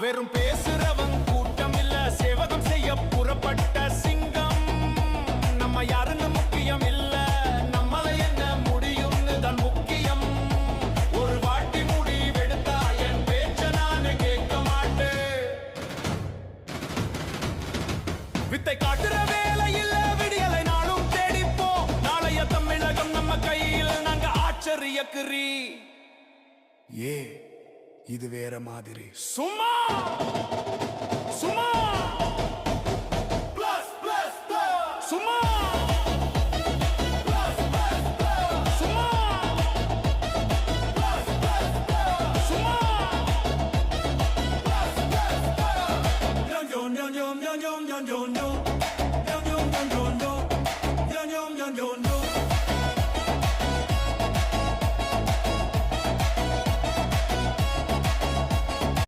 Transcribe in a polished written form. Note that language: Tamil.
வெறும் பேசுறவன் கூட்டம் இல்ல, சேவகம் செய்ய புறப்பட்ட சிங்கம். நம்ம யாருன்னு முக்கியம் இல்ல, நம்மள என்ன முடியும்னு தான் முக்கியம். ஒரு வாட்டி முடிவெடுத்தா என் பேச்ச நானு கேட்க மாட்டேன். வித்தை காட்டுற வேலை இல்ல, விடியலை நாளும் தேடிப்போம். நாளைய தமிழகம் நம்ம கையில், நாங்க ஆச்சரியக்குறி. இது வேற மாதிரி. சும்மா சும்மா சும்மா சும்மா.